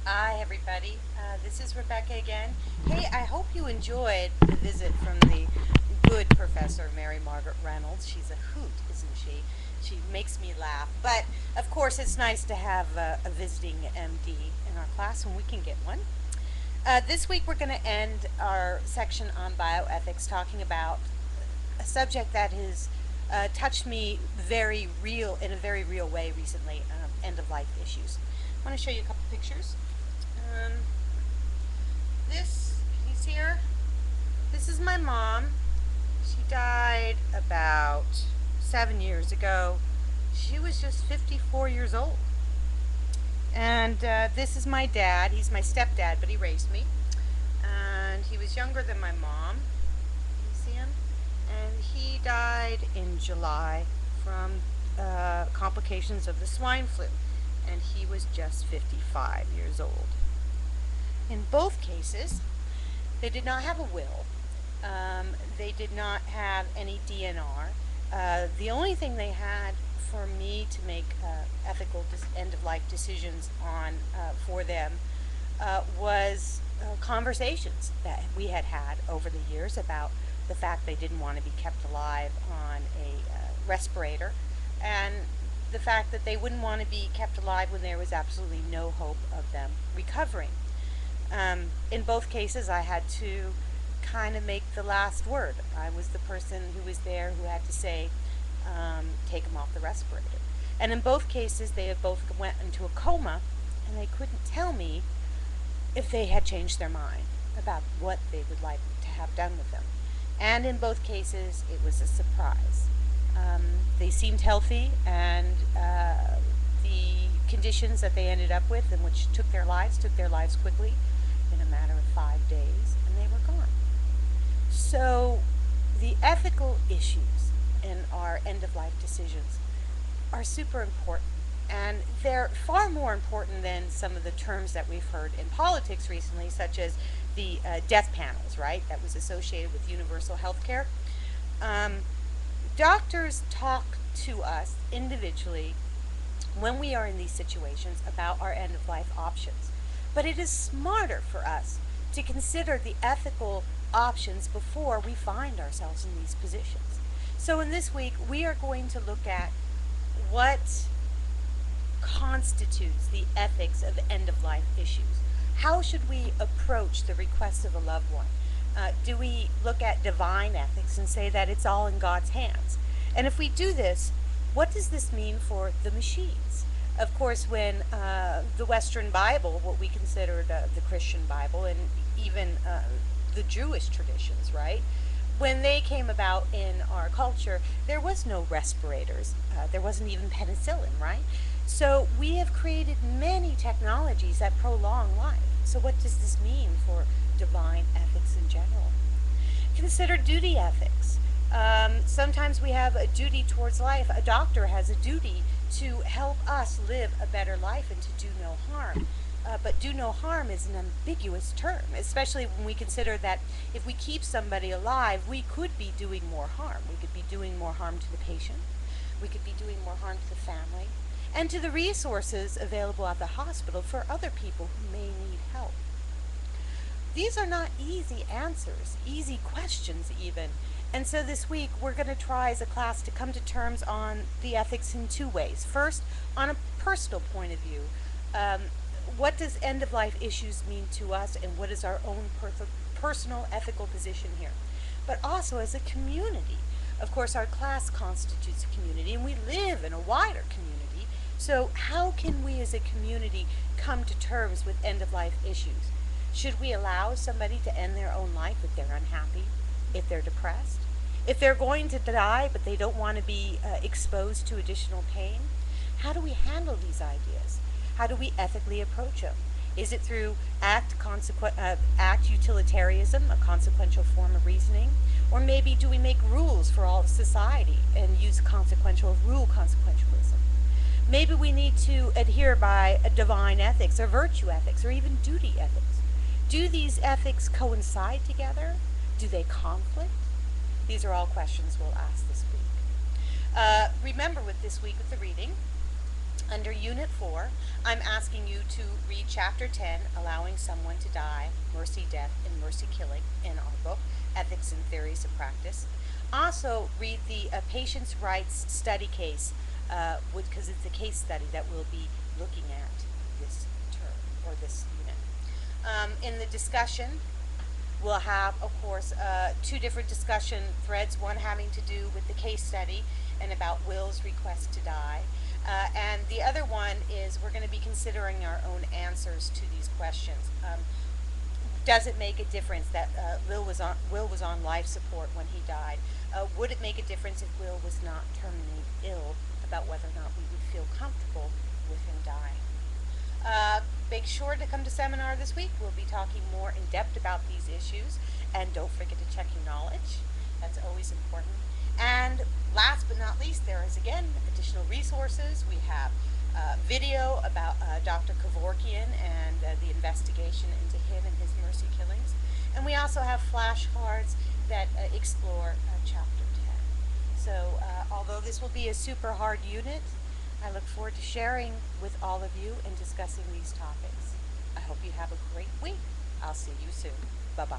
Hi, everybody. This is Rebecca again. Hey, I hope you enjoyed the visit from the good Professor Mary Margaret Reynolds. She's a hoot, isn't she? She makes me laugh. But of course, it's nice to have a visiting MD in our class when we can get one. This week, we're going to end our section on bioethics talking about a subject that has touched me in a very real way recently, end of life issues. I want to show you a couple pictures. Um, this, can you see her? This is my mom. She died about 7 years ago. She was just 54 years old. And this is my dad. He's my stepdad, but he raised me. And he was younger than my mom. Can you see him? And he died in July from complications of the swine flu. And he was just 55 years old. In both cases, they did not have a will. They did not have any DNR. The only thing they had for me to make ethical end-of-life decisions on for them was conversations that we had had over the years about the fact they didn't want to be kept alive on a respirator, and the fact that they wouldn't want to be kept alive when there was absolutely no hope of them recovering. In both cases, I had to kind of make the last word. I was the person who was there who had to say, take them off the respirator. And in both cases, they had both went into a coma, and they couldn't tell me if they had changed their mind about what they would like to have done with them. And in both cases, it was a surprise. They seemed healthy, and the conditions that they ended up with, and which took their lives quickly in a matter of 5 days, and they were gone. So the ethical issues in our end-of-life decisions are super important. And they're far more important than some of the terms that we've heard in politics recently, such as the death panels, right? That was associated with universal health care. Um, Doctors talk to us individually when we are in these situations about our end of life options. But it is smarter for us to consider the ethical options before we find ourselves in these positions. So, in this week, we are going to look at what constitutes the ethics of end of life issues. How should we approach the requests of a loved one? Do we look at divine ethics and say that it's all in God's hands? And if we do this, what does this mean for the machines? Of course, when the Western Bible, what we considered the Christian Bible, and even the Jewish traditions, right? When they came about in our culture, there was no respirators. There wasn't even penicillin, right? So we have created many technologies that prolong life. So what does this mean for divine ethics in general? Consider duty ethics. Sometimes we have a duty towards life. A doctor has a duty to help us live a better life and to do no harm. But do no harm is an ambiguous term, especially when we consider that if we keep somebody alive, we could be doing more harm. We could be doing more harm to the patient. We could be doing more harm to the family and to the resources available at the hospital for other people who may need help. These are not easy answers, easy questions even. And so this week we're going to try as a class to come to terms on the ethics in two ways. First, on a personal point of view, what does end of life issues mean to us, and what is our own personal ethical position here? But also as a community. Of course, our class constitutes a community, and we live in a wider community. So how can we as a community come to terms with end of life issues? Should we allow somebody to end their own life if they're unhappy, if they're depressed, if they're going to die but they don't want to be exposed to additional pain? How do we handle these ideas? How do we ethically approach them? Is it through act utilitarianism, a consequential form of reasoning? Or maybe do we make rules for all of society and use rule consequentialism? Maybe we need to adhere by a divine ethics or virtue ethics or even duty ethics. Do these ethics coincide together? Do they conflict? These are all questions we'll ask this week. Remember with this week with the reading, Under Unit 4, I'm asking you to read Chapter 10, Allowing Someone to Die, Mercy, Death, and Mercy Killing, in our book, Ethics and Theories of Practice. Also, read the Patients' Rights Study Case, because it's a case study that we'll be looking at this term, or this unit. In the discussion, we'll have, of course, two different discussion threads, one having to do with the case study and about Will's request to die. And the other one is we're going to be considering our own answers to these questions. Does it make a difference that Will was on life support when he died? Would it make a difference if Will was not terminally ill, about whether or not we would feel comfortable with him dying? Make sure to come to seminar this week. We'll be talking more in depth about these issues. And don't forget to check your knowledge. That's always important. And last but not least, there is again additional resources. We have video about Dr. Kevorkian and the investigation into him and his mercy killings. And we also have flashcards that explore Chapter 10. So although this will be a super hard unit, I look forward to sharing with all of you and discussing these topics. I hope you have a great week. I'll see you soon. Bye-bye.